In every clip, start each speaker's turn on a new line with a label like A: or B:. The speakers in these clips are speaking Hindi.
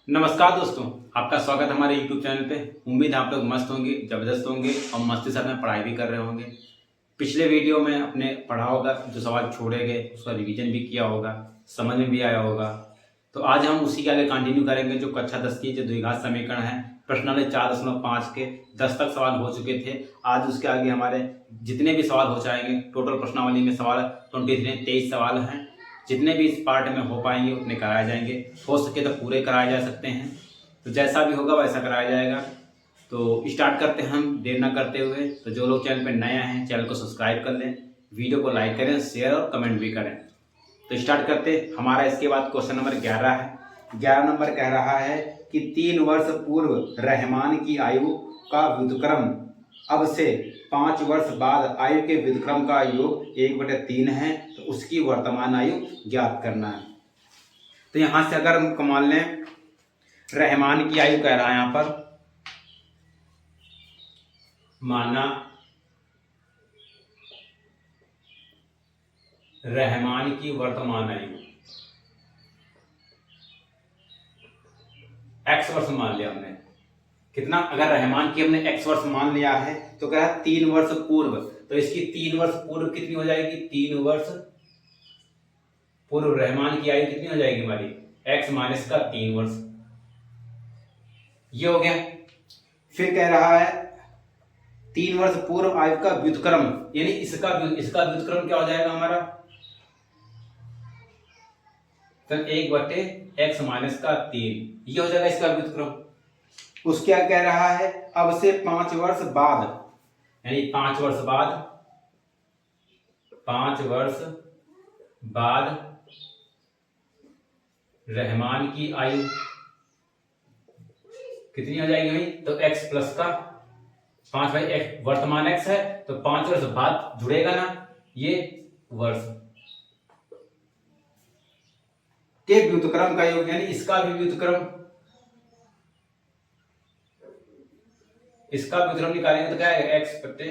A: नमस्कार दोस्तों, आपका स्वागत है हमारे YouTube चैनल पे। उम्मीद है आप लोग मस्त होंगे, ज़बरदस्त होंगे और मस्ती साथ में पढ़ाई भी कर रहे होंगे। पिछले वीडियो में अपने पढ़ा होगा, जो सवाल छोड़े गए उसका रिवीजन भी किया होगा, समझ में भी आया होगा। तो आज हम उसी के आगे कंटिन्यू करेंगे। जो कक्षा 10 की जो द्विघात समीकरण है, प्रश्नावली 4.5 के 10 तक सवाल हो चुके थे। आज उसके आगे हमारे जितने भी सवाल हो जाएंगे, टोटल प्रश्नावली में सवाल 23 सवाल हैं। जितने भी इस पार्ट में हो पाएंगे उतने कराए जाएंगे, हो सके तो पूरे कराए जा सकते हैं। तो जैसा भी होगा वैसा कराया जाएगा। तो स्टार्ट करते हैं हम देर ना करते हुए। तो जो लोग चैनल पर नए हैं, चैनल को सब्सक्राइब कर लें, वीडियो को लाइक करें, शेयर और कमेंट भी करें। तो स्टार्ट करते हमारा इसके बाद क्वेश्चन नंबर 11 है। 11 नंबर कह रहा है कि 3 वर्ष पूर्व रहमान की आयु का व्युत्क्रम अब से 5 वर्ष बाद आयु के व्युत्क्रम का योग 1/3 है, तो उसकी वर्तमान आयु ज्ञात करना है। तो यहां से अगर हम मान लें, रहमान की आयु कह रहा है यहां पर, माना रहमान की वर्तमान आयु x वर्ष मान लिया हमने। कितना? अगर रहमान की हमने x वर्ष मान लिया है तो कह रहा है 3 वर्ष पूर्व। तो इसकी 3 वर्ष पूर्व कितनी हो जाएगी? 3 वर्ष पूर्व रहमान की आयु कितनी हो जाएगी हमारी? x माइनस का 3 वर्ष। ये हो गया। फिर कह रहा है 3 वर्ष पूर्व आयु का व्युत्क्रम, यानी इसका व्युत्क्रम क्या हो जाएगा हमारा? तो 1/x माइनस का 3, ये हो जाएगा इसका व्युत्क्रम। उसके क्या कह रहा है? अब से 5 वर्ष बाद, यानी 5 वर्ष बाद, 5 वर्ष बाद रहमान की आयु कितनी हो जाएगी भाई? तो x प्लस का 5 भाई, x वर्तमान x है तो 5 वर्ष बाद जुड़ेगा ना ये वर्ष के व्युत्क्रम का योग, यानी इसका भी व्युत्क्रम, इसका व्युत्क्रम निकालेंगे तो क्या आएगा? x बटे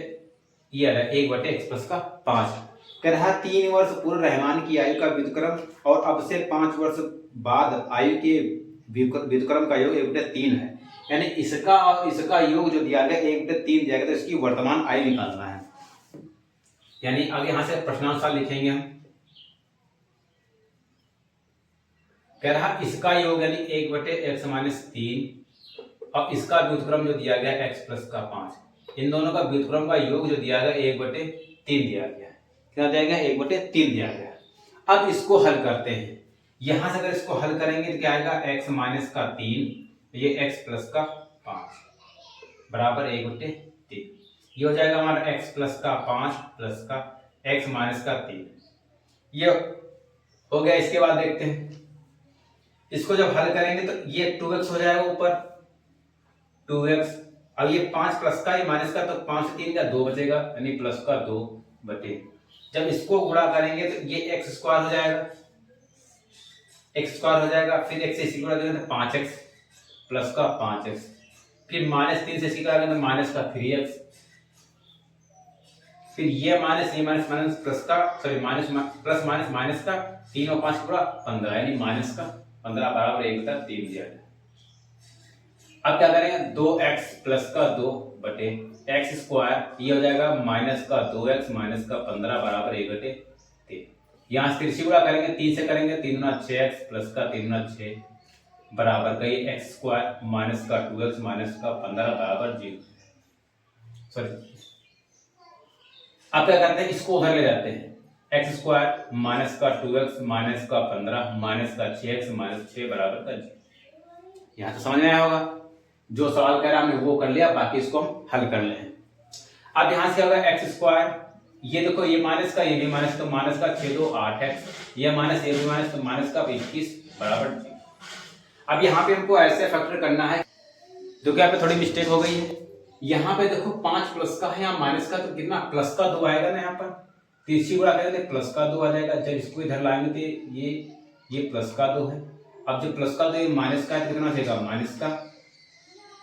A: ये आ रहा है 1/x प्लस का 5। कह रहा 3 वर्ष पूर्व रहमान की आयु का व्युत्क्रम और अब से 5 वर्ष बाद आयु के व्युत्क्रम का योग 1/3 है, यानी इसका और इसका योग जो दिया गया 1/3 दिया गया, तो इसकी वर्तमान आयु निकालना है। यानी अब यहां से प्रश्नानुसार लिखेंगे हम। कह रहा इसका योग यानी 1/x माइनस 3 और इसका व्युत्क्रम जो दिया गया x प्लस का 5, इन दोनों का व्युत्क्रम का योग जो दिया गया 1/3 दिया गया। क्या दिया गया? 1/3 दिया गया। अब इसको हल करते हैं। यहां से अगर इसको हल करेंगे तो क्या आएगा? x माइनस का 3, ये x प्लस का 5 बराबर 1/3। ये हो जाएगा हमारा x प्लस का 5 प्लस का x माइनस का 3। ये हो गया। इसके बाद देखते हैं, इसको जब हल करेंगे तो ये 2x हो जाएगा ऊपर, 2x। अब ये 5 प्लस का, ये माइनस का, तो 5 से 3 का 2 बचेगा, यानी प्लस का 2 बटे। जब इसको गुणा करेंगे तो ये x स्क्वायर हो जाएगा, x स्क्वायर हो जाएगा। फिर x से इसी गुणा करेंगे तो 5x प्लस का 5x, फिर माइनस 3 से इसी का तो माइनस का 3x, फिर ये माइनस माइनस प्लस का, sorry minus plus minus minus का 3 और 5 पूरा 15, यानी माइनस का 15 बराबर 1/3 दिया है। अब क्या करेंगे? 2x प्लस का 2 बटे x स्क्वायर, ये हो जाएगा माइनस का 2x माइनस का 15 बराबर 1/3। यहां से इसी गुणा करेंगे, 3 से करेंगे 3 गुना 6x प्लस का 3 गुना 6 बराबर का ये x स्क्वायर माइनस का 2x माइनस का 15 बराबर 0। सॉरी, अब क्या करते हैं? इसको उधर ले जाते हैं। x स्क्वायर माइनस का 2x माइनस का 15 माइनस का 6x माइनस 6 बराबर का 0। यहां तो समझ में आया होगा। जो सवाल कह रहा हमने वो कर लिया, बाकी इसको हम हल कर ले। अब यहां से होगा x स्क्वायर, ये देखो ये माइनस का, ये भी माइनस, तो माइनस का 6 2 8x, ये माइनस ये भी माइनस, तो माइनस का 21 बराबर 0। अब यहाँ पे हमको ऐसे फैक्टर करना है, जो कि यहाँ पे थोड़ी मिस्टेक हो गई है। यहाँ पे देखो 5 प्लस का है, यहाँ माइनस का, तो कितना प्लस का 2 आएगा ना यहाँ पर, तीसरी गुणा करेंगे तो प्लस का 2 आ जाएगा। जब इसको इधर लाएंगे तो ये प्लस का 2 है। अब जो प्लस का 2 माइनस का है तो कितना बचेगा? माइनस का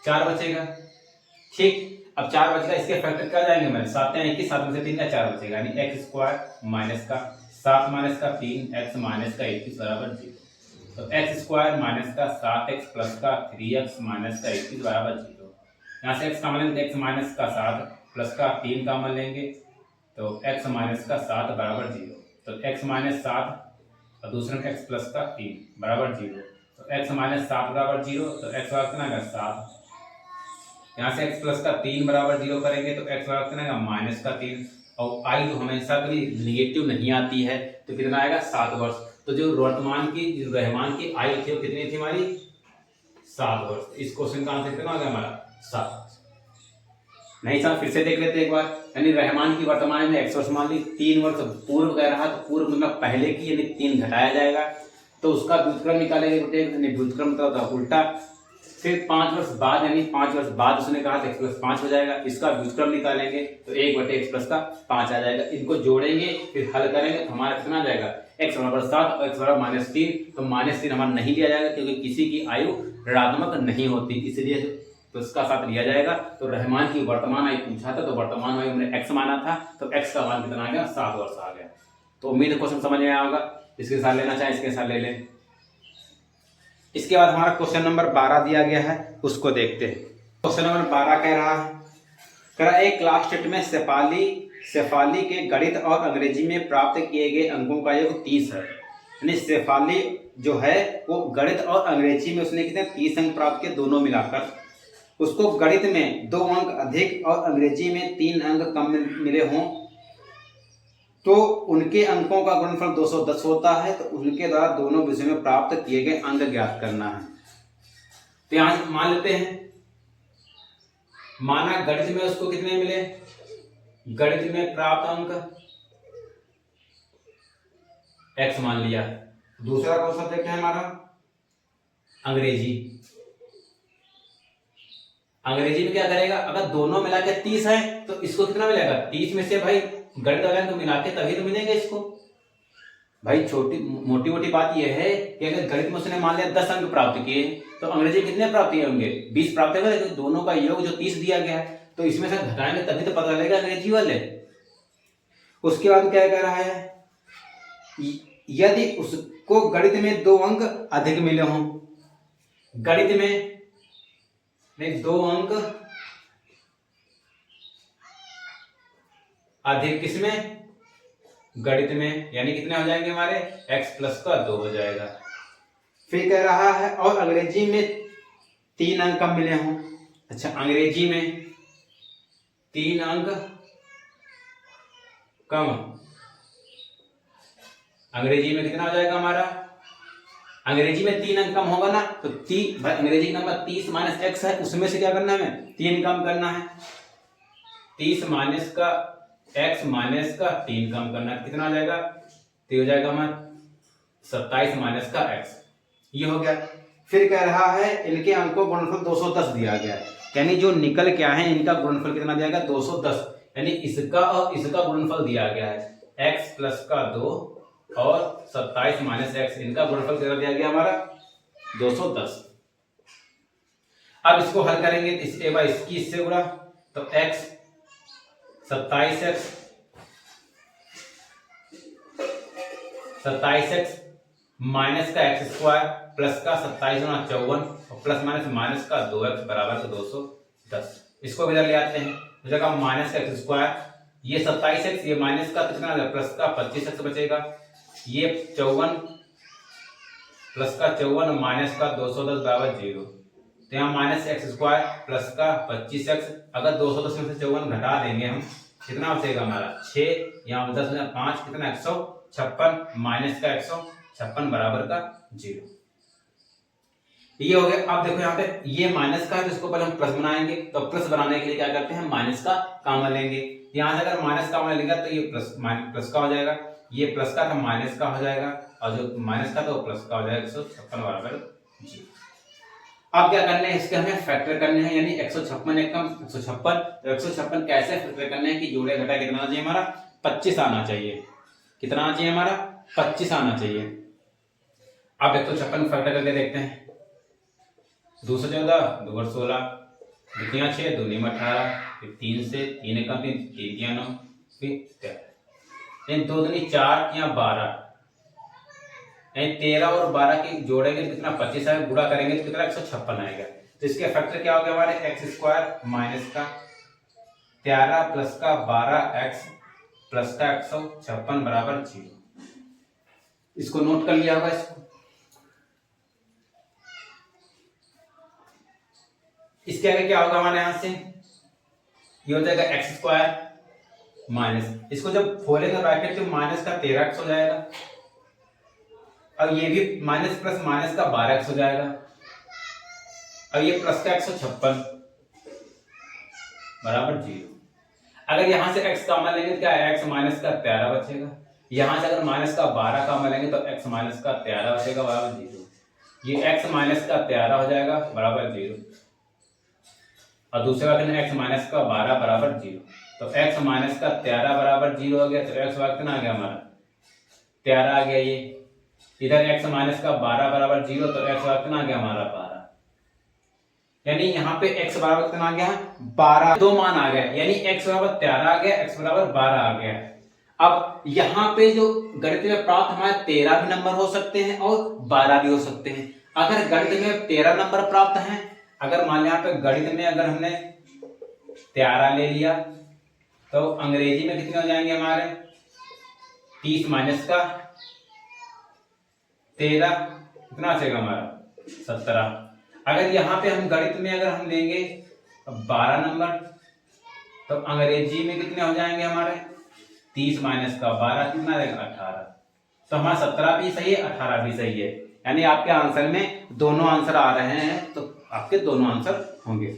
A: 4 बचेगा। ठीक, अब 4 बचेगा, इसके फैक्टर क्या जाएंगे हमारे? 7 या 21, 7 में से 3 का 4 बचेगा, यानी x स्क्वायर माइनस का 7 माइनस का 3 x माइनस का 21 बराबर 0। तो एक्स स्क्वायर माइनस का 7x प्लस का 3x माइनस का 21 बराबर 0। यहाँ से x कॉमन लेंगे तो x माइनस का 7 प्लस का 3 कॉमन लेंगे तो x माइनस का 7 बराबर 0। तो x माइनस 7 और दूसरे में x प्लस का 3 बराबर 0। तो x माइनस 7 बराबर 0 तो x बराबर कितना आएगा 7। यहाँ से x प्लस का 3 बराबर 0 करेंगे तो x बराबर कितना आएगा माइनस का 3। और आई तो हमेशा कभी निगेटिव नहीं आती है तो कितना आएगा 7 वर्ष। तो जो वर्तमान की रहमान की आयु थी वो कितनी थी हमारी 7 वर्ष। इस क्वेश्चन का आंसर कितना हो गया हमारा 7। नहीं समझ फिर से देख लेते एक बार। यानी रहमान की वर्तमान में x वर्ष मान ली 3 वर्ष पूर्व कह रहा तो पूर्व मतलब पहले की यानी 3 घटाया जाएगा तो उसका व्युत्क्रम निकालेंगे व्युत्क्रम मतलब उल्टा। फिर 5 वर्ष बाद यानी 5 वर्ष बाद उसने कहा x प्लस 5 हो जाएगा। इसका व्युत्क्रम निकालेंगे तो 1/x प्लस का 5 आ जाएगा। इनको जोड़ेंगे फिर हल करेंगे तो हमारा कितना आ जाएगा x बराबर 7 और x बराबर -3। तो -3 हमारा नहीं लिया जाएगा क्योंकि किसी की आयु ऋणात्मक नहीं होती इसलिए तो इसका साथ लिया जाएगा। तो रहमान की वर्तमान आयु पूछा था तो वर्तमान आयु हमने x माना था तो x का मान कितना आ गया 7 वर्ष आ गया। तो उम्मीद है क्वेश्चन समझ में आया होगा। इसके साथ लेना चाहे इसके साथ ले लें। इसके बाद हमारा क्वेश्चन नंबर 12 दिया गया है उसको देखते हैं। क्वेश्चन नंबर 12 कह रहा है एक क्लास टेस्ट में शेफाली के गणित और अंग्रेजी में प्राप्त किए गए अंकों का योग 30 है। यानी शेफाली जो है वो गणित और अंग्रेजी में उसने कितने 30 अंक प्राप्त किए दोनों मिलाकर। उसको गणित में 2 अंक अधिक और अंग्रेजी में 3 अंक कम मिले हों तो उनके अंकों का गुणनफल 210 होता है। तो उनके द्वारा दोनों विषयों में प्राप्त किए गए अंक ज्ञात करना है। तो यहां मान लेते हैं माना गणित में उसको कितने मिले गणित में प्राप्त अंक x मान लिया। दूसरा कौन सा देखते हैं हमारा अंग्रेजी में क्या करेगा अगर दोनों मिला के 30 है तो इसको कितना मिलेगा 30 में से भाई गणित वाले को मिला के तभी तो मिलेंगे इसको। भाई मोटी बात यह है कि अगर गणित में उसने मान लिया 10 अंक प्राप्त किए तो अंग्रेजी में कितने प्राप्त किए होंगे 20 प्राप्त होंगे। लेकिन दोनों का योग जो 30 दिया गया है तो इसमें से घटाएंगे तभी तो पता चलेगा अंग्रेजी वाले। उसके बाद क्या कह रहा है यदि उसको गणित में 2 अंक अधिक मिले हों गणित में 2 अंक अधिक किसमें गणित में यानी कितने हो जाएंगे हमारे x प्लस का 2 हो जाएगा। फिर कह रहा है और अंग्रेजी में 3 अंक कम मिले हों। अच्छा अंग्रेजी में 3 अंक कम अंग्रेजी में कितना हो जाएगा हमारा अंग्रेजी में 3 अंक कम होगा ना तो अंग्रेजी नंबर 30 माइनस x है उसमें से क्या करना है हमें 3 कम करना है। 30 माइनस का x माइनस का 3 कम करना है कितना आ जाएगा तो हो जाएगा हमारा 27 माइनस का x ये हो गया। फिर कह रहा है इनके अंकों गुणनफल 210 दिया गया है यानी जो निकल क्या है इनका गुणनफल कितना दिया गया 210 यानी इसका और इसका गुणनफल दिया गया है x प्लस का 2 और 27 माइनस x इनका गुणनफल कितना दिया गया हमारा 210। अब इसको हल करेंगे तो इसकी इससे गुणा तो x 27x माइनस का x स्क्वायर प्लस का 27 गुना 54 और प्लस माइनस का 2x बराबर 210। इसको इधर ले आते हैं तो जगह माइनस का x स्क्वायर ये 27x ये माइनस का कितना प्लस का 25x बचेगा ये 54 प्लस का 54 माइनस का 210 बराबर 0। तो यहाँ माइनस एक्स स्क्वायर प्लस का 25x अगर 210 में से 54 घटा देंगे हम कितना बचेगा हमारा 6 यहाँ 10 में 5 कितना 156 माइनस का 156 बराबर का 0। ये हो गया। अब देखो यहाँ पे ये माइनस का है तो इसको पहले हम प्लस बनाएंगे तो प्लस बनाने के लिए क्या करते हैं माइनस का कॉमन लेंगे। यहाँ से अगर माइनस कॉमन लेंगे तो ये प्लस का हो जाएगा ये प्लस का था माइनस का हो जाएगा और जो माइनस का तो प्लस का हो जाएगा 156 बराबर 0। अब क्या करने हैं इसके हमें फैक्टर करने हैं यानी 156 एकम 156 तो 156 कैसे फैक्टर करने हैं कि जोड़े घटा कितना आना चाहिए हमारा 25 आना चाहिए। कितना आना चाहिए हमारा 25 आना चाहिए। अब 156 फैक्टर करके देखते हैं 214 2 और 16 दुनिया 6 2 18 फिर 3 से 3 एकम 3 या 9 फिर 13 2 दूनी 4 या 12 यानी 13 और 12 की जोड़ेंगे तो कितना 25 आएगा, गुणा करेंगे तो कितना 156 आएगा। तो इसके फैक्टर क्या हो गया हमारे एक्स स्क्वायर माइनस का 13 प्लस का 12x प्लस का 156 बराबर 0। इसको नोट कर लिया होगा। इसके आगे क्या होगा हमारे यहां से, ये हो जाएगा एक्स स्क्वायर माइनस, इसको जब खोलेंगे ब्रैकेट तो माइनस का 13x हो जाएगा। अब ये भी माइनस प्लस माइनस का 12x हो जाएगा। अब ये प्लस का 156 बराबर 0। अगर यहां से x कॉमन लेंगे तो क्या है, x माइनस का 13 बचेगा। यहां से अगर माइनस का 12 कॉमन लेंगे तो x माइनस का 13 बचेगा बराबर 0। ये x माइनस का 13 हो जाएगा बराबर 0 और दूसरे वाले में x माइनस का 12 बराबर 0। तो x माइनस का 13 बराबर 0 हो गया। तो x कितना आ गया हमारा 13 आ गया। ये इधर x माइनस का 12 बराबर 0 तो x कितना आ गया हमारा 12। यानी यहाँ पे x बराबर कितना आ गया 12, दो मान आ गए, यानी x बराबर 13 आ गया, x बराबर 12 आ गया। अब यहाँ पे जो गणित में प्राप्त हमारे 13 भी नंबर हो सकते हैं और 12 भी हो सकते हैं। अगर गणित में 13 नंबर प्राप्त हैं, अगर मान लिया यहाँ पे गणित में अगर हमने 13 ले लिया तो अंग्रेजी में कितने हो जाएंगे हमारे 30 माइनस का 13 कितना आएगा हमारा 17। अगर यहाँ पे हम गणित में अगर हम लेंगे 12 नंबर तो अंग्रेजी में कितने हो जाएंगे हमारे 30 माइनस का 12 कितना रहेगा 18। तो हमारा 17 भी सही है 18 भी सही है, यानी आपके आंसर में दोनों आंसर आ रहे हैं, तो आपके दोनों आंसर होंगे।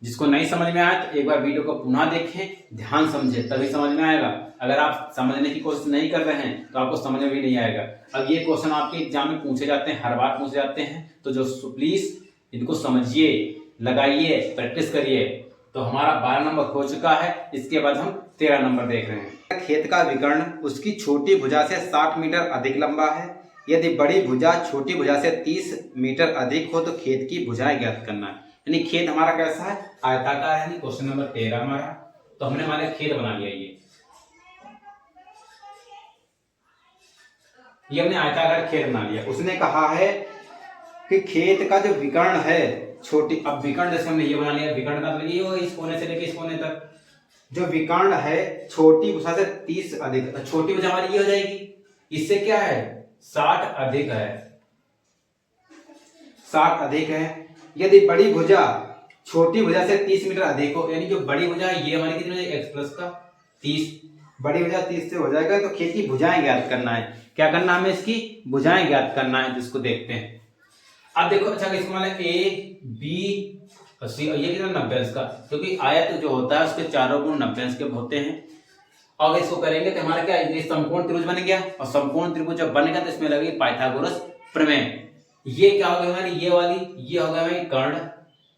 A: जिसको नहीं समझ में आया तो एक बार वीडियो को पुनः देखें, ध्यान समझें, तभी समझ में आएगा। अगर आप समझने की कोशिश नहीं कर रहे हैं तो आपको समझ में भी नहीं आएगा। अब ये क्वेश्चन आपके एग्जाम में पूछे जाते हैं, हर बार पूछे जाते हैं, तो जो प्लीज इनको समझिए, लगाइए, प्रैक्टिस करिए। तो हमारा 12 नंबर हो चुका है। इसके बाद हम 13 नंबर देख रहे हैं। खेत का विकर्ण उसकी छोटी भुजा से 60 मीटर अधिक लंबा है। यदि बड़ी भुजा छोटी भुजा से 30 मीटर अधिक हो तो खेत की भुजाएं ज्ञात करना है। यानी खेत हमारा कैसा है, आयताकार है। क्वेश्चन नंबर 13 हमारा, तो हमने हमारे खेत बना लिया। ये हमने आयताकार खेत बना लिया। उसने कहा है कि खेत का जो विकर्ण है छोटी, अब विकर्ण जैसे हमने ये बना लिया, विकर्ण का मतलब ये होगा इस कोने से लेके इस कोने तक। जो विकर्ण है छोटी भुजा से 30 अधिक, छोटी भुजा हमारी ये हो जाएगी, इससे क्या है 60 अधिक है, 60 अधिक है। यदि बड़ी भुजा छोटी भुजा से 30 मीटर अधिक हो, यानी जो बड़ी भुजा है ये हमारी कितनी हो जाएगी x प्लस का 30, बड़ी भुजा 30 से हो जाएगा। तो खेत की भुजाएं ज्ञात करना है। क्या करना है हमें, इसकी भुजाएं ज्ञात करना है, जिसको देखते हैं। अब देखो अच्छा इसको मान ए बी और सी, और ये कितना 90 अंश का, क्योंकि आयत जो होता है उसके चारों गुण 90 अंश के होते हैं। और इसको करेंगे तो हमारा क्या ये समकोण त्रिभुज बन गया, और समकोण त्रिभुज जब बनेगा तो इसमें लगेगी पाइथागोरस प्रमेय। ये क्या हो गई हमारी ये वाली, ये हो गया हमारी कर्ण,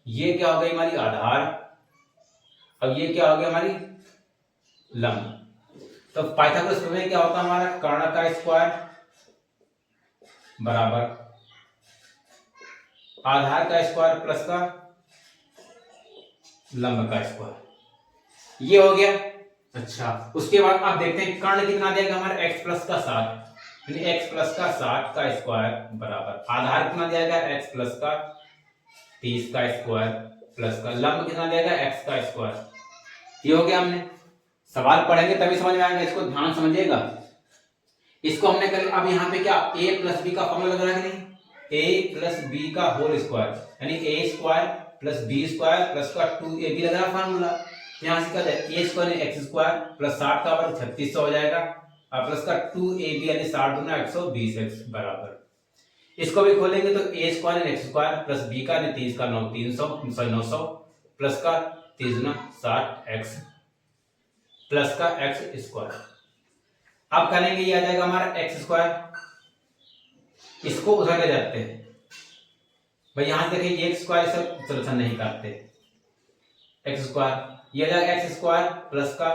A: ये क्या हो गई हमारी आधार, और ये क्या हो गया हमारी लंब। तो पाइथागोरस प्रमेय क्या होता है हमारा, कर्ण का स्क्वायर बराबर आधार का स्क्वायर प्लस का लंब का स्क्वायर, ये हो गया। अच्छा उसके बाद आप देखते हैं कर्ण कितना देगा हमारा x प्लस का 60, यानी x प्लस का 60 का स्क्वायर बराबर आधार कितना दिया गया x प्लस का 30 का स्क्वायर प्लस का लंब कितना दिया गया x का स्क्वायर। ये हो गया। हमने सवाल पढ़ेंगे तभी समझ में आएगा, इसको ध्यान समझिएगा। इसको हमने कर, अब यहाँ पे क्या a प्लस बी का फॉर्मूला लग रहा है कि नहीं, a प्लस बी का होल स्क्वायर, यानी a square plus B square plus का 2ab लग रहा फॉर्मूला। यहाँ से कहते हैं a square x square plus 60 का वर्ग 3600 हो जाएगा, और प्लस का 2ab यानी 60 दूना 120x बराबर। इसको भी खोलेंगे तो a square x square plus b का 30 का 900 प्लस का 30 दूना 60x प्लस का x स्क्वायर। अब करेंगे ये आ जाएगा हमारा x स्क्वायर, इसको उधर ले जाते हैं भाई, यहां से देखिए x स्क्वायर से सोल्यूशन नहीं करते, x स्क्वायर ये आ जाएगा x स्क्वायर प्लस का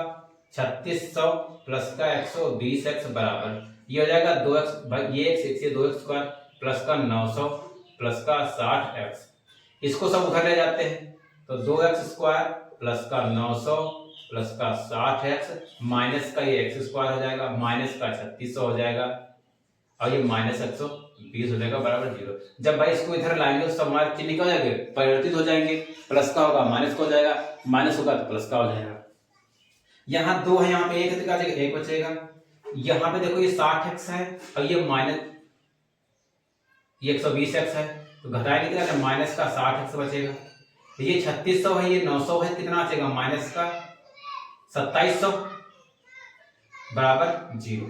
A: 3600 प्लस का 120x बराबर, ये हो जाएगा 2x भाई ये x ये 2x स्क्वायर प्लस का 900 प्लस का 60x, इसको सब उधर ले जाते हैं तो 2x स्क्वायर प्लस का 900 प्लस का 60x माइनस का ये x स्क्वायर हो जाएगा, माइनस का 3600 हो जाएगा, और ये -120 हो जाएगा बराबर 0। जब भाई इसको इधर लाएंगे तो सब हमारे चिन्ह क्या हो जाएंगे, परिवर्तित हो जाएंगे। प्लस का होगा माइनस का हो जाएगा, माइनस होगा तो प्लस का हो जाएगा। यहाँ 2 है, यहाँ पे 1 है तो क्या बचेगा, 1 बचेगा। यहाँ पे देखो ये 60x है और ये 120x है, तो घटाएंगे कितना, माइनस का 60x बचेगा। ये 3600 है, ये 900 है, कितना बचेगा, माइनस का 2700 बराबर 0।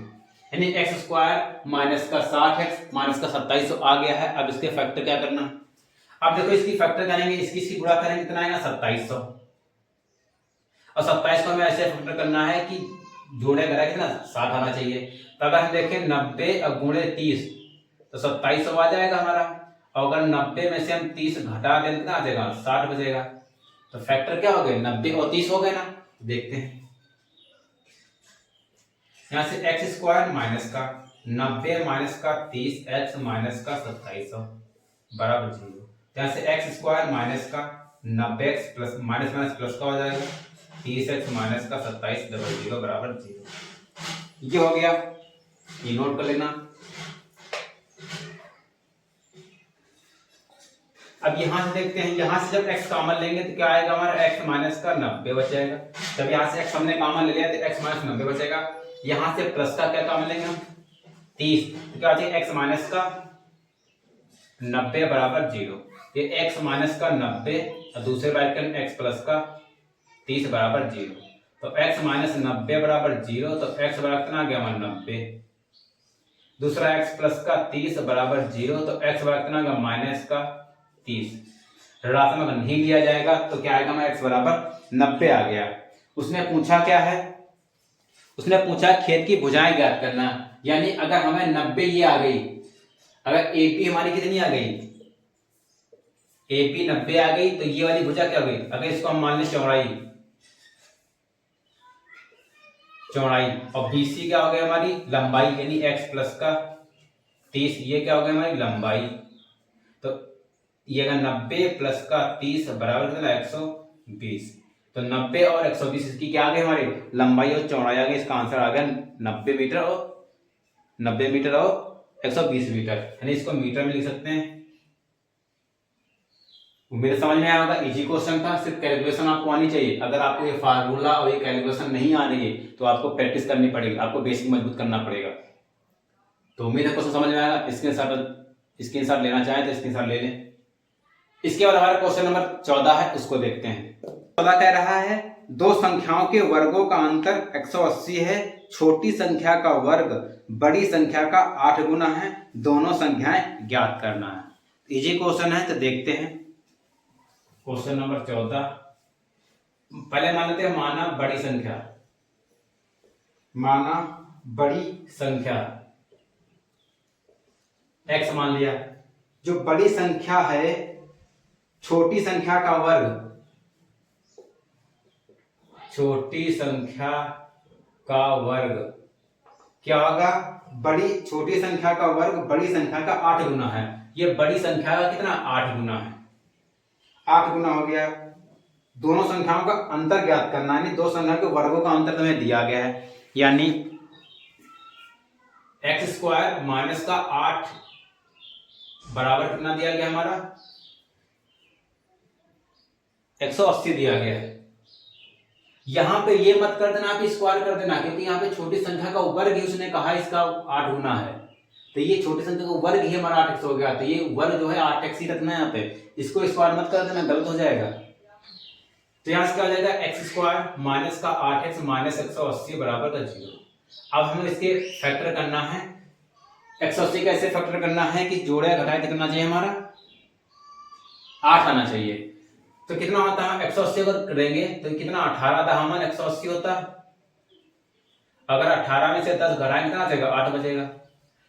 A: यानी एक्स स्क्वायर माइनस का 60x माइनस का 2700 आ गया है। अब इसके फैक्टर क्या करना, अब देखो इसकी फैक्टर करेंगे, इसकी गुणा करेंगे, कितना आएगा 2700। और 27 को हमें ऐसे फैक्टर करना है कि जोड़े करा कितना 60 आना चाहिए। तो अगर हम देखें 90 और गुणे 30 तो 2700 आ जाएगा हमारा। और अगर 90 में से हम 30 घटा दें कितना आ जाएगा, 60 बचेगा। तो फैक्टर क्या हो गए, 90 और 30 हो गए ना। देखते हैं यहां से एक्स स्क्वायर माइनस का 90 माइनस का 30 एक्स माइनस का 2700 बराबर 0। यहां से एक्स स्क्वायर माइनस का 90 x plus minus minus plus का हो जाएगा 30 एक्स माइनस का 27 डबल 0 बराबर 0। ये हो गया, ये नोट कर लेना। अब यहां से देखते हैं, यहां से जब x कॉमन लेंगे तो क्या आएगा हमारा, x माइनस का 90 बचेगा। जब यहां से x हमने कॉमन ले लिया तो x माइनस 90 बचेगा। यहां से प्लस का क्या कॉमन लेंगे हम, 30, तो क्या बचेगा x माइनस का 90 बराबर 0। ये x माइनस का 90 और दूसरे ब्रैकेट में x प्लस का 30 बराबर 0। तो x माइनस 90 बराबर 0, तो x बराबर कितना आ गया हमारा 90। दूसरा x प्लस का 30 बराबर 0, तो x बराबर कितना आ गया माइनस का 30। ऋणात्मक नहीं लिया जाएगा तो क्या आएगा हमारा x बराबर 90 आ गया। उसने पूछा क्या है, उसने पूछा खेत की भुजाएं ज्ञात करना। यानी अगर हमें 90 ये आ गई, अगर AP हमारी कितनी आ गई, AP 90 आ गई, तो ये वाली भुजा क्या हो गई, अगर इसको हम मान लें चौड़ाई और BC क्या हो गया हमारी लंबाई, यानी x प्लस का 30 ये क्या हो गया हमारी लंबाई। तो ये अगर 90 प्लस का 30 बराबर कितना 120, तो 90 और 120 इसकी क्या आ गई हमारी लंबाई और चौड़ाई आ गई। इसका आंसर आ गया 90 मीटर और 120 मीटर, यानी इसको मीटर में लिख सकते हैं। मेरे समझ में आया होगा, इजी क्वेश्चन था, सिर्फ कैलकुलेशन आपको आनी चाहिए। अगर आपको ये फार्मूला और ये कैलकुलेशन नहीं आ रही है तो आपको प्रैक्टिस करनी पड़ेगी, आपको बेसिक मजबूत करना पड़ेगा। तो उम्मीद है क्वेश्चन समझ में आएगा। स्क्रीनशॉट लेना चाहें तो स्क्रीनशॉट ले लें। इसके बाद हमारा क्वेश्चन नंबर 14 है, उसको देखते हैं। 14 कह रहा है दो संख्याओं के वर्गों का अंतर 180 है, छोटी संख्या का वर्ग बड़ी संख्या का 8 गुना है, दोनों संख्याएं ज्ञात करना है। इजी क्वेश्चन है, तो देखते हैं क्वेश्चन नंबर 14। पहले मान लेते हैं माना बड़ी संख्या x मान लिया। जो बड़ी संख्या है छोटी संख्या का वर्ग, क्या होगा, छोटी संख्या का वर्ग बड़ी संख्या का 8 गुना है। ये बड़ी संख्या का कितना 8 गुना है, 8 गुना हो गया। दोनों संख्याओं का अंतर ज्ञात करना, यानी दो संख्या के वर्गों का अंतर तुम्हें दिया गया है। यानी एक्स स्क्वायर माइनस का 8 बराबर कितना दिया गया हमारा 180 दिया गया है। यहां पे ये मत कर देना आप स्क्वायर कर देना, क्योंकि यहाँ पे छोटी संख्या का वर्ग ही उसने कहा इसका 8 गुना है, तो ये छोटी संख्या का वर्ग ही हमारा 8x हो गया। तो ये वर्ग जो है 8x ही रखना है यहाँ पे, इसको स्क्वायर मत कर देना, गलत हो जाएगा। तो यहाँ से क्या हो जाएगा एक्स स्क्वायर माइनस का 8x माइनस 180 बराबर का 0। अब हमें इसके फैक्टर करना है। 180 कैसे फैक्टर करना है कि जोड़े घटाए कितना चाहिए हमारा 8 आना चाहिए। तो कितना होता है 180 अगर करेंगे तो कितना 18 दामन 180 होता है। अगर 18 में से 10 घटाएंगे कितना बचेगा 8 बचेगा।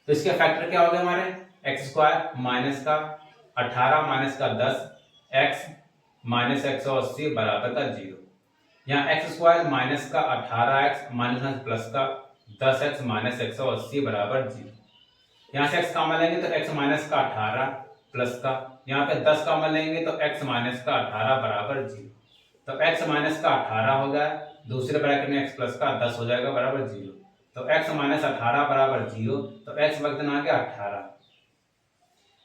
A: तो इसके फैक्टर क्या हो गए हमारे एक्स स्क्वायर माइनस का 18 माइनस का 10 एक्स माइनस 180 बराबर का 0। यहाँ एक्स स्क्वायर माइनस का 18x माइनस प्लस का 10x माइनस 180 बराबर 0। यहाँ से x कॉमन लेंगे तो x माइनस का 18 प्लस का, यहाँ पे 10 कॉमन लेंगे तो x माइनस का 18 बराबर 0। तो x माइनस का 18 हो गया, दूसरे ब्रैकेट में x प्लस का 10 हो जाएगा बराबर 0। तो x माइनस 18 बराबर 0, तो x का कितना आ गया 18।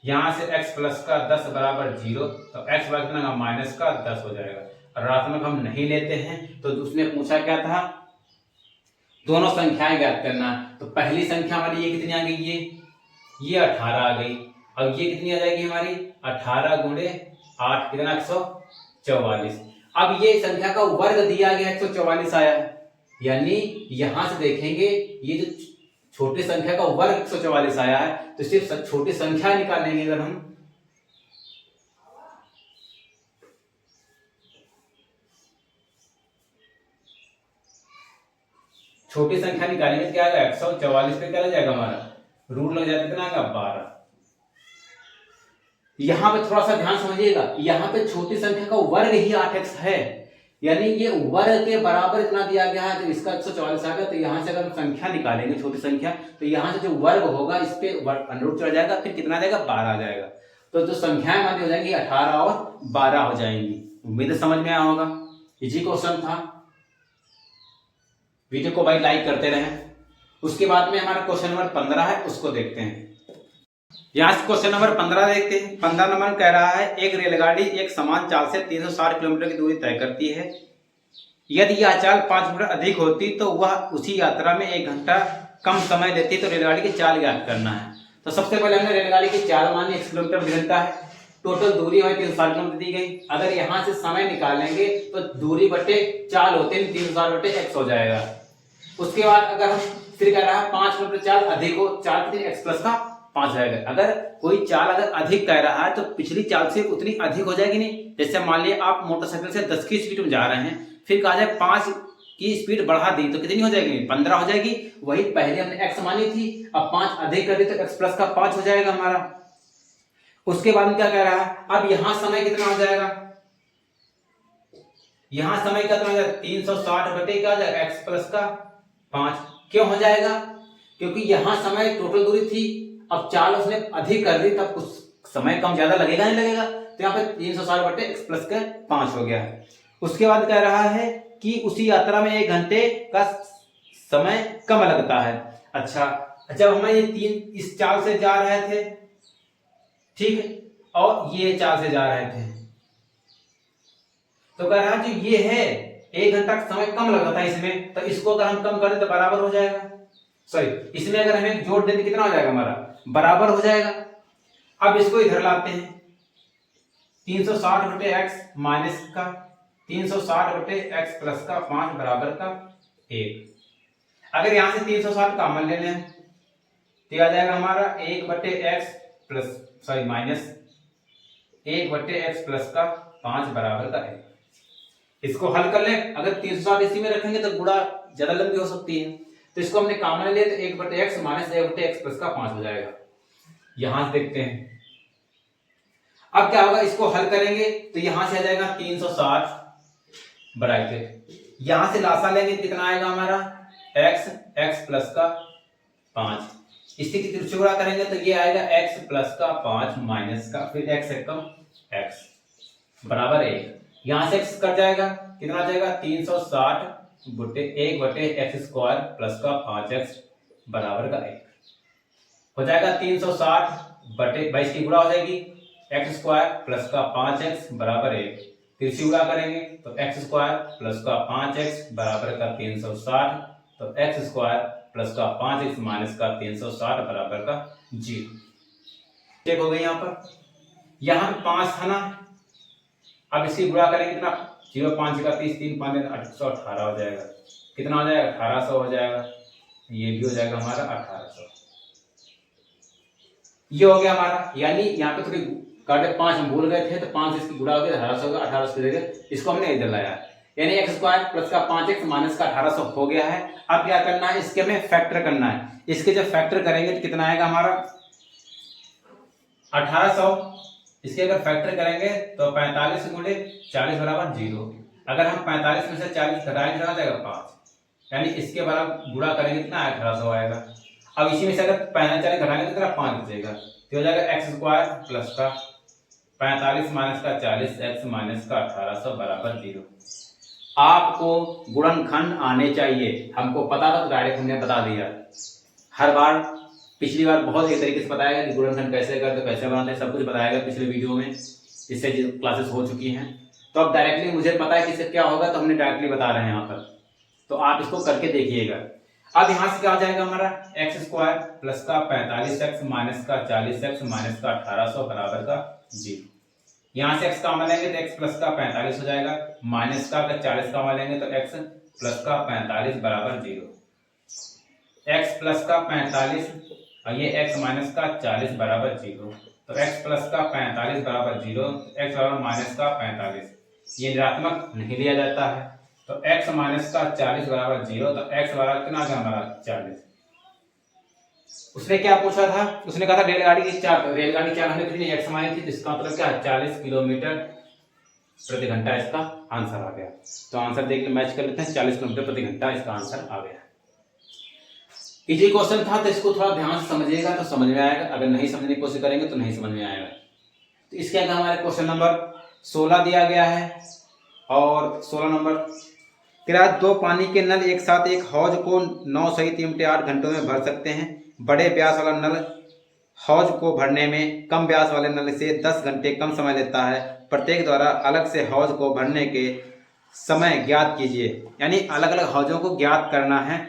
A: यहां से x प्लस का 10 बराबर 0, तो x का कितना माइनस का 10 हो जाएगा। और रात्मक हम नहीं लेते हैं, तो उसने पूछा क्या था, दोनों संख्याएं ज्ञात करना। तो पहली संख्या हमारी ये कितनी आ गई, ये 18 आ गई, और ये कितनी आ जाएगी हमारी 18 गुणे 8 कितना 144। अब ये संख्या का वर्ग दिया गया 144 आया है, यानी यहां से देखेंगे ये जो छोटी संख्या का वर्ग 144 आया है, तो सिर्फ छोटी संख्या निकालेंगे। अगर हम छोटी संख्या निकालेंगे तो क्या आएगा 144 पे क्या लग जाएगा हमारा रूट लग जाएगा, कितना आएगा 12। यहां पे थोड़ा सा ध्यान समझिएगा, यहां पे छोटी संख्या का वर्ग ही 8x है, यानी ये वर्ग के बराबर इतना दिया गया है। तो इसका 144 आ गया, तो यहां से अगर हम संख्या निकालेंगे छोटी संख्या, तो यहां से जो वर्ग होगा इस पे अंडर चला जाएगा, फिर कितना आ जाएगा 12 आ जाएगा। तो जो संख्याएं हमारी हो जाएंगी 18 और 12 हो जाएंगी। उम्मीद समझ में आया होगा, इजी क्वेश्चन था। वीडियो को भाई लाइक करते रहें। उसके बाद में हमारा क्वेश्चन नंबर 15 है, उसको देखते हैं। यहाँ से क्वेश्चन नंबर 15 देखते हैं। 15 नंबर कह रहा है एक रेलगाड़ी एक समान चाल से 360 किलोमीटर की दूरी तय करती है। यदि यह चाल 5 मिनट अधिक होती तो वह उसी यात्रा में 1 घंटा कम समय लेती, तो रेलगाड़ी की चाल ज्ञात करना है। तो सबसे पहले हमने रेलगाड़ी की चाल मानी 1 किलोमीटर घंटा है, टोटल दूरी हमें 360 किलोमीटर दी गई। अगर यहाँ से समय निकालेंगे तो दूरी बटे चाल होते हैं 360 बटे x हो जाएगा। उसके बाद अगर हम फिर कह रहा है 5 किलोमीटर चाल अधिक हो, चाल कितनी x प्लस का 5 जाएगा। अगर कोई चाल अगर अधिक कह रहा है तो पिछली चाल से उतनी अधिक हो जाएगी नहीं। जैसे मान लिया आप मोटरसाइकिल से 10 की स्पीड में जा रहे हैं, फिर कहा जाए 5 की स्पीड बढ़ा दी तो कितनी हो जाएगी 15 हो जाएगी। वही पहले हमने x मानी थी, अब 5 अधिक कर दी तो x प्लस का 5 हो जाएगा हमारा। उसके बाद में क्या कह रहा है, अब यहां समय कितना हो जाएगा, यहां समय कितना हो जाएगा 360 बटे क्या हो जाएगा x प्लस का 5। क्यों हो जाएगा, क्योंकि यहां समय टोटल दूरी थी, अब चाल उसने अधिक कर दी, तब कुछ समय कम ज्यादा लगेगा नहीं लगेगा, तो यहाँ पे 360 बटे x प्लस का 5 हो गया है। उसके बाद कह रहा है कि उसी यात्रा में 1 घंटे का समय कम लगता है। अच्छा, जब हम ये 3 इस चाल से जा रहे थे, ठीक है, और ये चाल से जा रहे थे, तो कह रहा है जो ये है 1 घंटा का समय कम लगता था इसमें, तो इसको अगर हम कम कर दे तो बराबर हो जाएगा। सॉरी, इसमें अगर हमें जोड़ दें तो कितना हो जाएगा हमारा बराबर हो जाएगा। अब इसको इधर लाते हैं, 360 बटे x माइनस का 360 बटे x प्लस का 5 बराबर का 1। अगर यहां से 360 कॉमन ले लें तो आ जाएगा हमारा 1 बटे x प्लस सॉरी माइनस 1 बटे x प्लस का 5 बराबर का 1। इसको हल कर लें, अगर 360 इसी में रखेंगे तो गुणा ज्यादा लंबी हो सकती है, तो इसको हमने कॉमन लिया तो 1 बटे x माइनस 1 बटे x प्लस का 5 हो जाएगा। यहां से देखते हैं अब क्या होगा, इसको हल करेंगे तो यहां से आ जाएगा 360 ब्रैकेट, यहां से लासा लेंगे कितना आएगा हमारा x प्लस का 5। इसी की त्रिभुज गुणा करेंगे तो ये आएगा x प्लस का 5 माइनस का फिर x एकम x बराबर 1। यहां से x कट जाएगा, कितना आ जाएगा 360 बटे 1 बटे x स्क्वायर प्लस का 5x बराबर का 1 हो जाएगा। 360 बटे 22 की गुणा हो जाएगी x स्क्वायर प्लस का 5x बराबर 1, फिर से गुणा करेंगे तो x स्क्वायर प्लस का 5x बराबर का 360, तो x स्क्वायर प्लस का 5x माइनस का 360 बराबर का 0। चेक हो गई यहाँ पर, यहाँ पे 5 था ना, अब इसकी गुणा करेंगे कितना 0 5 का 30 3 5 818 हो जाएगा। कितना हो जाएगा 1800 हो जाएगा, ये भी हो जाएगा हमारा 1800। ये हो गया हमारा, यानी यहाँ पे थोड़ी काटे 5 हम भूल गए थे, तो 5 इसकी गुणा हो गया 1800 का, 1800 की जगह इसको हमने इधर लाया, यानी x स्क्वायर प्लस का 5x माइनस का 1800 हो गया है। अब क्या करना है, इसके हमें फैक्टर करना है। इसके जब फैक्टर करेंगे तो कितना आएगा हमारा 1800, इसके अगर फैक्टर करेंगे तो 45 गुणे 40 बराबर 0। अगर हम 45 में से 40 घटाएंगे तो आ जाएगा 5, यानी इसके बराबर गुणा करेंगे कितना 1800 आएगा। अब इसी में से अगर 45 घटाएंगे तो 5 बचेगा, तो हो जाएगा x स्क्वायर प्लस का 45 माइनस का 40 x माइनस का 1800 बराबर 0। आपको गुणनखंड आने चाहिए। हमको पता था तो डायरेक्ट हमने बता दिया। हर बार पिछली बार बहुत ही तरीके से बताया गया कि गुणनखंड कैसे करते, कैसे बनाते हैं, सब कुछ बताया गया पिछले वीडियो में, इससे जो क्लासेस हो चुकी हैं। तो अब डायरेक्टली मुझे पता है कि इससे क्या होगा, तो हमने डायरेक्टली बता रहे हैं यहाँ पर, तो आप इसको करके देखिएगा। अब यहाँ से क्या हो जाएगा हमारा एक्स स्क्वायर प्लस का 45x माइनस का 40x माइनस का 1800 बराबर का 0। यहाँ से x कॉमन लेंगे तो x प्लस का 45 हो जाएगा, माइनस का अगर 40 कॉमन लेंगे तो x प्लस का 45 बराबर 0। x प्लस का 45 और ये x माइनस का 40 बराबर 0, तो x प्लस का 45 बराबर 0, x बराबर माइनस का 45, ये ऋणात्मक नहीं लिया जाता है, तो x माइनस का 40 बराबर 0, तो x बराबर कितना आ गया हमारा 40। उसने क्या पूछा था, उसने कहा था रेलगाड़ी की चाल हमें कितनी x मानी थी, जिसका मतलब क्या है 40 किलोमीटर प्रति घंटा इसका आंसर आ गया। तो आंसर देख के मैच कर लेते हैं, 40 किलोमीटर प्रति घंटा इसका आंसर आ गया। इजी क्वेश्चन था तो इसको थोड़ा ध्यान से समझिएगा तो समझ में आएगा, अगर नहीं समझने की कोशिश करेंगे तो नहीं समझ में आएगा। तो इसके आगे हमारे क्वेश्चन नंबर 16 दिया गया है, और 16 नंबर क्या, 2 पानी के नल एक साथ एक हौज को 9 सहित 8 घंटों में भर सकते हैं। बड़े व्यास वाला नल हौज को भरने में कम व्यास वाले नल से 10 घंटे कम समय लेता है। प्रत्येक द्वारा अलग से हौज को भरने के समय ज्ञात कीजिए, यानी अलग अलग हौजों को ज्ञात करना है।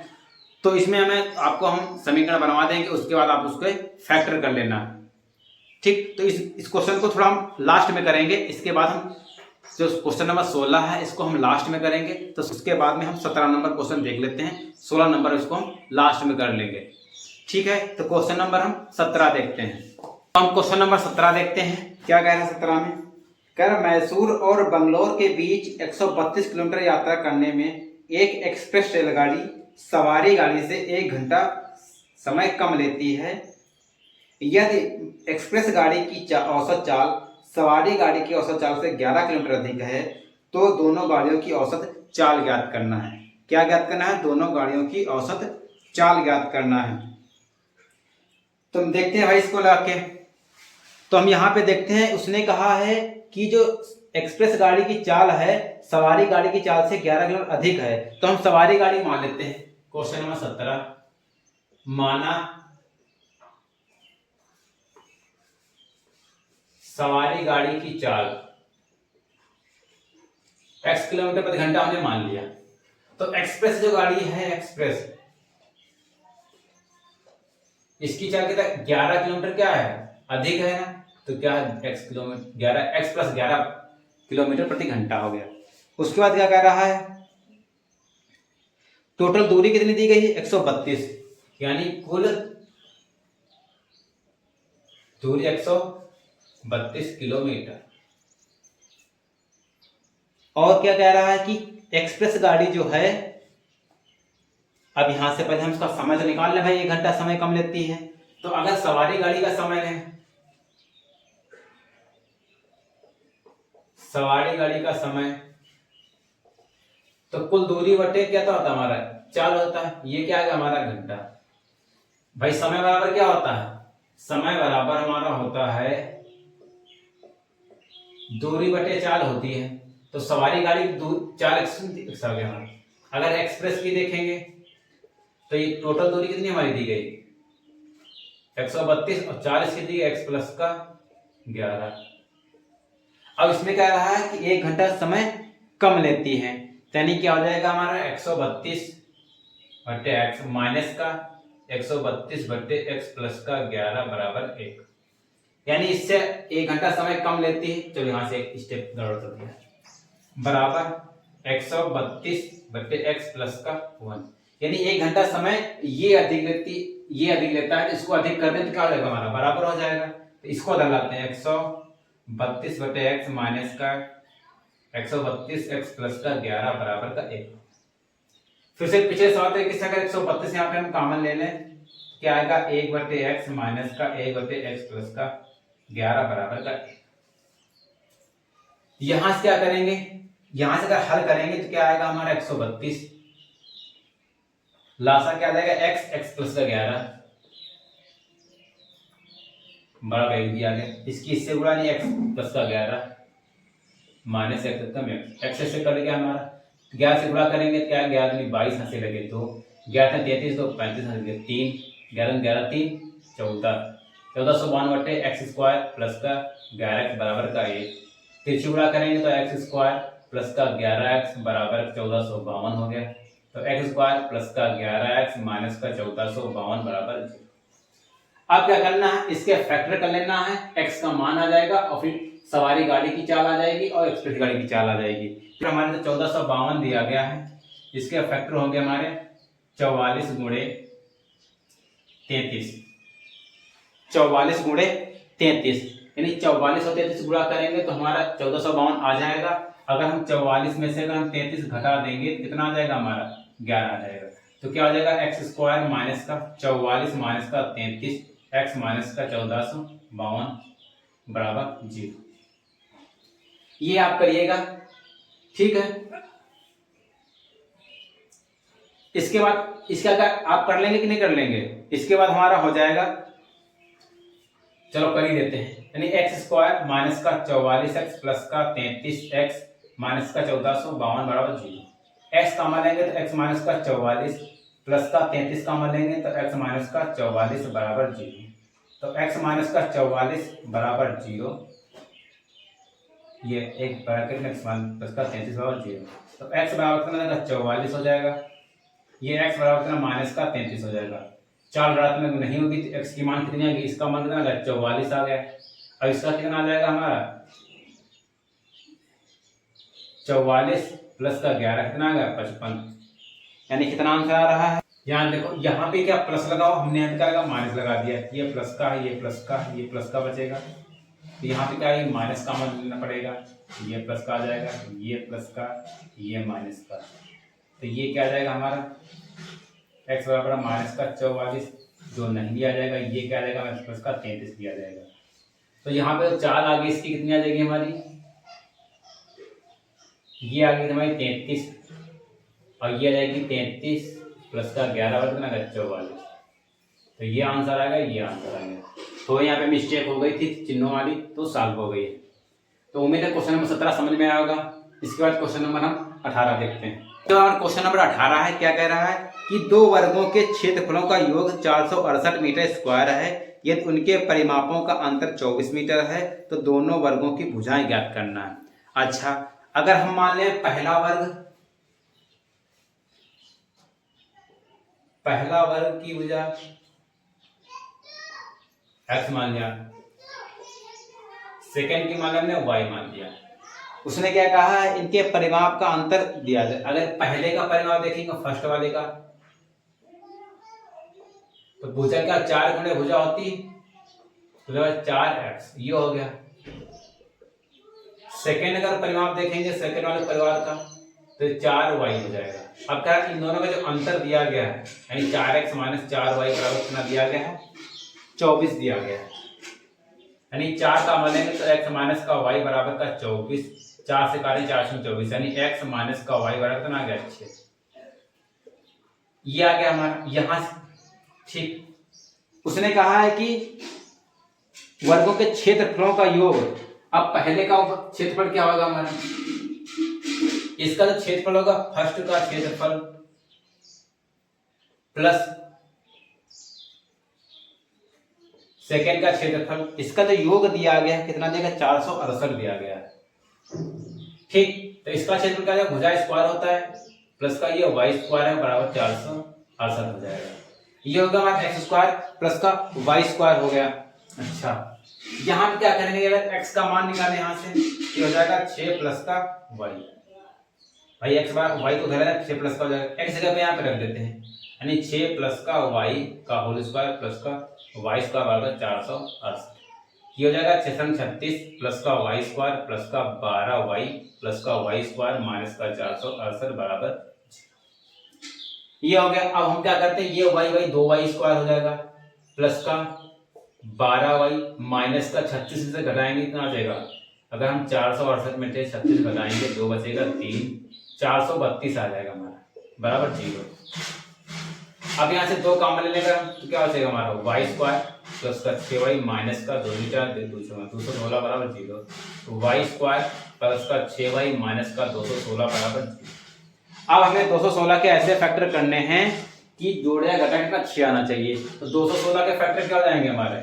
A: तो इसमें आपको हम समीकरण बनवा देंगे, उसके बाद आप उसको फैक्टर कर लेना, ठीक। तो इस क्वेश्चन को थोड़ा हम लास्ट में करेंगे, इसके बाद हम जो क्वेश्चन नंबर 16 है इसको हम लास्ट में करेंगे, तो उसके बाद में हम 17 नंबर क्वेश्चन देख लेते हैं, 16 नंबर इसको हम लास्ट में कर लेंगे, ठीक है। तो क्वेश्चन नंबर हम 17 देखते हैं। तो हम क्वेश्चन नंबर 17 देखते हैं, क्या कह रहे हैं 17 में, कह रहे मैसूर और बंगलोर के बीच 132 किलोमीटर यात्रा करने में एक एक्सप्रेस रेलगाड़ी सवारी गाड़ी से 1 घंटा समय कम लेती है। यदि एक्सप्रेस गाड़ी की औसत चाल सवारी गाड़ी की औसत चाल से 11 किलोमीटर अधिक है, तो दोनों गाड़ियों की औसत चाल ज्ञात करना है। क्या ज्ञात करना है, दोनों गाड़ियों की औसत चाल ज्ञात करना है। तो हम देखते हैं भाई इसको लाके, तो हम यहाँ पे देखते हैं, उसने कहा है कि जो एक्सप्रेस गाड़ी की चाल है सवारी गाड़ी की चाल से 11 किलोमीटर अधिक है, तो हम सवारी गाड़ी मान लेते हैं। क्वेश्चन नंबर 17, माना सवारी गाड़ी की चाल x किलोमीटर प्रति घंटा हमने मान लिया। तो एक्सप्रेस जो गाड़ी है, एक्सप्रेस, इसकी चाल कितना 11 किलोमीटर क्या है, अधिक है ना, तो क्या है x kilometre 11 x plus 11 kilometre प्रति घंटा हो गया। उसके बाद क्या कह रहा है, टोटल दूरी कितनी दी गई है 132, यानी कुल दूरी 132 किलोमीटर। और क्या कह रहा है कि एक्सप्रेस गाड़ी जो है, अब यहां से पहले हम इसका समय तो निकाल लें भाई, 1 घंटा समय कम लेती है। तो अगर सवारी गाड़ी का समय लें, सवारी गाड़ी का समय, तो कुल दूरी बटे क्या तो होता है हमारा चाल होता है, ये क्या है हमारा घंटा। भाई समय बराबर क्या होता है, समय बराबर हमारा होता है दूरी बटे चाल होती है। तो सवारी गाड़ी चाल एक्स आ गया। अगर एक्सप्रेस की देखेंगे तो ये टोटल दूरी कितनी हमारी दी गई 132 और 40 की दी गई x प्लस का 11। अब इसमें कह रहा है कि 1 घंटा समय कम लेती है, यानी क्या हो जाएगा हमारा 132 बटे x माइनस का 132 बटे x प्लस का 11 बराबर 1, यानी इससे 1 घंटा समय कम लेती है। चलो यहां से एक स्टेप गड़बड़ कर दिया, बराबर 132 बटे x प्लस का 1, यानी 1 घंटा समय ये अधिक लेता है, इसको अधिक कर दें तो क्या हो जाएगा हमारा बराबर हो जाएगा। तो इसको अदर लाते हैं 132 बटे x माइनस का 132 x प्लस का 11 बराबर का 1। फिर से पिछले सवाल तरीके से अगर 132 यहाँ पे हम कॉमन ले लें, क्या आएगा 1 बटे x माइनस का 1 बटे x प्लस का 11 बराबर का 1। यहां से क्या करेंगे, यहां से अगर हल करेंगे तो क्या आएगा हमारा 132, लासा क्या आ जाएगा x प्लस का 11 बड़ा वैल्यू दिया गया, इसकी इससे गुणा नहीं x प्लस का 11 माइनस x कम x से कर गया हमारा, 11 से गुणा करेंगे तो क्या 11 दूनी 22 हंसे लगे 2, 11 33 तो 35 हंसे लगे 3, 11 11 3 14, 1452 बटे एक्स स्क्वायर प्लस का 11x बराबर का 1, तिरछी गुणा करेंगे तो एक्स स्क्वायर प्लस का 11x बराबर 1452 हो गया। तो एक्स स्क्वायर प्लस का 11x माइनस का 1452 बराबर 0। अब क्या करना है, इसके फैक्टर कर लेना है, x का मान आ जाएगा और फिर सवारी गाड़ी की चाल आ जाएगी और एक्सप्रेस गाड़ी की चाल आ जाएगी। फिर हमारे तो 1452 दिया गया है, इसके फैक्टर होंगे हमारे 44 गुणे 33, 44 गुणे 33, यानी 44 और 33 गुणा करेंगे तो हमारा 1452 आ जाएगा। अगर हम 44 में से अगर हम 33 घटा देंगे तो कितना आ जाएगा हमारा 11 आ जाएगा। तो क्या हो जाएगा एक्स स्क्वायर माइनस का 44 माइनस का 33 एक्स माइनस का 1452 बराबर 0। ये आप करिएगा, ठीक है। इसके बाद इसका अगर आप कर लेंगे कि नहीं कर लेंगे, इसके बाद हमारा हो जाएगा, चलो कर ही देते हैं, यानी एक्स स्क्वायर माइनस का 44x प्लस का 33x माइनस का 1452 बराबर 0। एक्स का मान लेंगे तो एक्स माइनस का 44 प्लस का 33 का मान लेंगे तो एक्स माइनस का 44 बराबर 0। तो एक्स माइनस का 44 बराबर 0, ये एक ब्रैकेट में एक्स प्लस का 33 बराबर 0। तो एक्स बराबर कितना 44 हो जाएगा, ये एक्स बराबर कितना माइनस का 33 हो जाएगा। चाल रात में नहीं होगी तो एक्स की मान कितनी आएगी, इसका मान कितना आ गया 44 आ गया, और इसका कितना आ जाएगा हमारा 44 प्लस का 11 कितना आ गया 55, यानी कितना आंसर आ रहा है। यहाँ देखो, यहाँ पे क्या प्लस लगाओ, हमने यहाँ क्या माइनस लगा दिया, ये प्लस का है, ये प्लस का है, ये प्लस का बचेगा, तो यहाँ पे क्या है माइनस का मान लेना पड़ेगा, ये प्लस का आ जाएगा, ये प्लस का, ये माइनस का, तो ये क्या आ जाएगा हमारा x बराबर माइनस का 44 जो नहीं लिया जाएगा, ये क्या आ जाएगा प्लस का 33 लिया जाएगा। तो यहाँ पे चाल आगे इसकी कितनी आ जाएगी हमारी, ये आ गई हमारी 33 और ये आ जाएगी 33 प्लस का 11 बराबर कितना 44, तो ये आंसर आएगा, ये आंसर आएगा। तो यहाँ पे मिस्टेक हो गई थी चिन्हों वाली, तो सॉल्व हो गई है। तो उम्मीद है क्वेश्चन नंबर 17 समझ में आया होगा। इसके बाद क्वेश्चन नंबर हम 18 देखते हैं। तो क्वेश्चन नंबर 18 है, क्या कह रहा है कि दो वर्गों के क्षेत्रफलों का योग 468 मीटर स्क्वायर है, यदि उनके परिमापों का अंतर 24 मीटर है तो दोनों वर्गों की भुजाएं ज्ञात करना है। अच्छा, अगर हम मान लें पहला वर्ग की भुजा x मान लिया, सेकेंड की मान हमने y मान लिया, उसने क्या कहा है इनके परिमाप का अंतर दिया जाए। अगर पहले का परिमाप देखेंगे फर्स्ट वाले का, तो भुजा क्या 4 गुणे भुजा होती तो 4x, ये हो गया। सेकेंड अगर परिमाप देखेंगे सेकेंड वाले परिवार का तो 4y हो जाएगा। अब क्या इन दोनों का जो अंतर दिया गया है, यानी 4x माइनस 4y बराबर कितना दिया गया है 24 दिया गया है, यानी 4 का मान लेंगे तो x माइनस का y बराबर का 24, 4 से काटे 4 से 24, यानी x माइनस का y बराबर कितना आ गया 6। ये आ गया हमारा यहां ठीक। उसने कहा है कि वर्गों के क्षेत्रफलों का योग, अब पहले का क्षेत्रफल क्या होगा हमारा, इसका जो क्षेत्रफल होगा फर्स्ट का क्षेत्रफल प्लस सेकेंड का क्षेत्रफल, इसका जो योग दिया गया है कितना दिया गया 468 दिया गया है, ठीक। तो इसका क्षेत्रफल क्या है भुजा स्क्वायर होता है प्लस का ये y स्क्वायर है बराबर 468 हो जाएगा। ये होगा हमारा एक्स स्क्वायर प्लस का वाई स्क्वायर हो गया। अच्छा, यहाँ पे क्या करेंगे अगर x का मान निकाले यहाँ से, ये हो जाएगा 6 प्लस का y, भाई x बार y को उधर है 6 प्लस का हो जाएगा, x जगह पे यहाँ पे रख देते हैं, यानी 6 प्लस का y का होल स्क्वायर प्लस का y स्क्वायर बराबर 468। ये हो जाएगा 636 प्लस का y स्क्वायर प्लस का 12y प्लस का y स्क्वायर माइनस का 468 बराबर, ये हो गया। अब हम क्या करते हैं, ये y दो y स्क्वायर हो जाएगा प्लस का 12y माइनस का 36 से घटाएंगे कितना आ जाएगा, अगर हम 468 में से 36 घटाएंगे 2 बचेगा 3, 432 आ जाएगा हमारा बराबर 0। अब यहाँ से 2 कॉमन ले लेंगे तो क्या बचेगा हमारा y स्क्वायर प्लस का 6y माइनस का 2 216 बराबर 0, तो y स्क्वायर प्लस का 6y माइनस का 216 बराबर 0। अब हमें 216 के ऐसे फैक्टर करने हैं कि जोड़ या घटा कितना 6 आना चाहिए। तो 216 के फैक्टर क्या हो जाएंगे हमारे,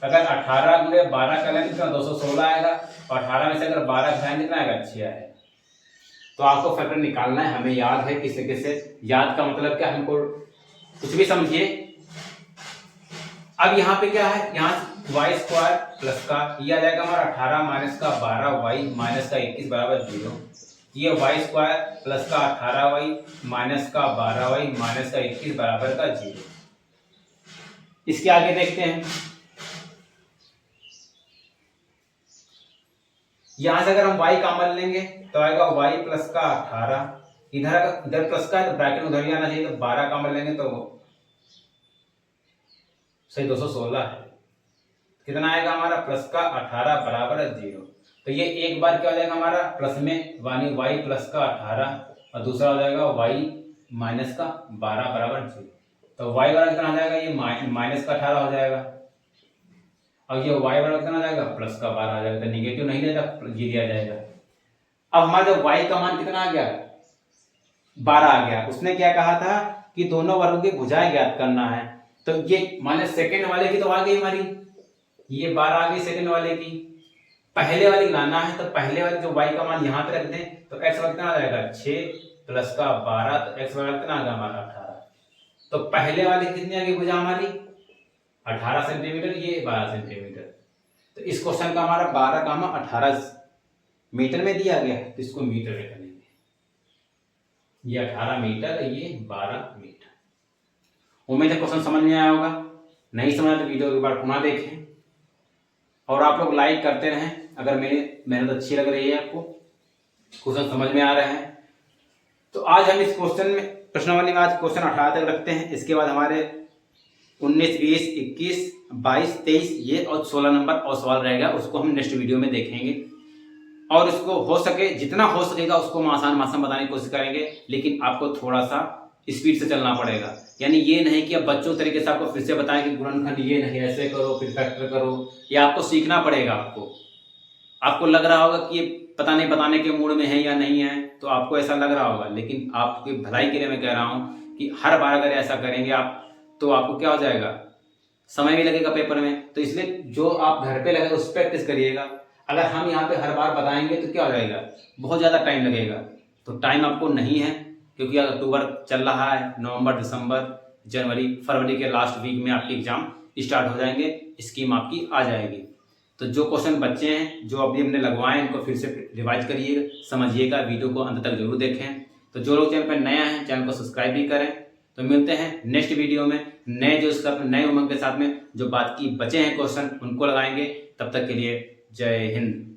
A: अगर 18 गुणे 12 करेंगे कितना 216 आएगा, और 18 में से अगर 12 घटाएंगे कितना आएगा 6 आएगा। तो आपको फैक्टर निकालना है, हमें याद है किसे किसे, याद का मतलब क्या, हमको कुछ भी समझिए। अब यहाँ पे क्या है, यहाँ वाई स्क्वायर प्लस का ये आ जाएगा हमारा 18 माइनस का 12y माइनस का 21 बराबर 0। ये वाई स्क्वायर प्लस का 18y माइनस का 12y माइनस का 21 बराबर का 0। इसके आगे देखते हैं, यहां से अगर हम y कॉमन लेंगे तो आएगा y प्लस का 18, इधर प्लस का है तो ब्रैकेट उधर ही आना चाहिए, तो 12 कॉमन लेंगे तो सही 216 है। कितना आएगा हमारा, प्लस का 18 बराबर 0। तो ये एक बार क्या हो जाएगा हमारा प्लस में y प्लस का 18 और दूसरा हो जाएगा y माइनस का 12 बराबर 0। तो y बराबर कितना हो जाएगा, ये माइनस का 18 हो जाएगा, और ये y बराबर कितना आ जाएगा, प्लस का 12 आ जाएगा। तो निगेटिव नहीं लेता, ये दिया जाएगा। अब हमारा जब y का मान कितना आ गया, 12 आ गया, उसने क्या कहा था कि दोनों वर्गों की भुजाएं ज्ञात करना है। तो ये मान सेकंड वाले की तो आ गई हमारी, ये 12 आ गई सेकंड वाले की, पहले वाले की लाना है। तो पहले वाले जो y का मान यहाँ पे रख दें तो x बराबर कितना आ जाएगा 6 प्लस का 12, तो x बराबर कितना आ गया हमारा 18। तो पहले वाले कितनी आ गई भुजा हमारी 18 सेंटीमीटर, ये 12 सेंटीमीटर। तो इस क्वेश्चन का हमारा 12 का 18 मीटर में दिया गया है, तो इसको मीटर में करेंगे। ये 18 मीटर, ये 12 मीटर। उम्मीद है क्वेश्चन समझ में आया होगा, नहीं समझा तो वीडियो एक बार पुनः देखें, और आप लोग लाइक करते रहें अगर मेरी मेहनत अच्छी लग रही है, आपको क्वेश्चन समझ में आ रहे हैं। तो आज हम इस क्वेश्चन में प्रश्नावली में आज क्वेश्चन 18 तक रखते हैं। इसके बाद हमारे 19, 20, 21, 22, 23 ये और 16 नंबर और सवाल रहेगा, उसको हम नेक्स्ट वीडियो में देखेंगे। और इसको हो सके जितना हो सकेगा उसको हम आसान भाषा में बताने की कोशिश करेंगे, लेकिन आपको थोड़ा सा स्पीड से चलना पड़ेगा। यानी ये नहीं कि अब बच्चों तरीके से आपको फिर से बताएं कि गुणनखंड ये नहीं ऐसे करो फिर फैक्टर करो, ये आपको सीखना पड़ेगा। आपको लग रहा होगा कि ये पता नहीं बताने के मूड में है या नहीं है, तो आपको ऐसा लग रहा होगा, लेकिन आपकी भलाई के लिए मैं कह रहा हूँ कि हर बार अगर ऐसा करेंगे आप तो आपको क्या हो जाएगा, समय भी लगेगा पेपर में। तो इसलिए जो आप घर पे लगे उस प्रैक्टिस करिएगा। अगर हम यहाँ पे हर बार बताएंगे तो क्या हो जाएगा, बहुत ज़्यादा टाइम लगेगा। तो टाइम आपको नहीं है, क्योंकि अक्टूबर चल रहा है, नवंबर, दिसंबर, जनवरी, फरवरी के लास्ट वीक में आपके एग्जाम स्टार्ट हो जाएंगे, स्कीम आपकी आ जाएगी। तो जो क्वेश्चन बच्चे हैं जो अभी हमने लगवाए इनको फिर से रिवाइज करिएगा, समझिएगा, वीडियो को अंत तक जरूर देखें। तो जो लोग चैनल पर नया हैं चैनल को सब्सक्राइब भी करें। तो मिलते हैं नेक्स्ट वीडियो में नए उमंग के साथ में। जो बात की बचे हैं क्वेश्चन उनको लगाएंगे। तब तक के लिए जय हिंद।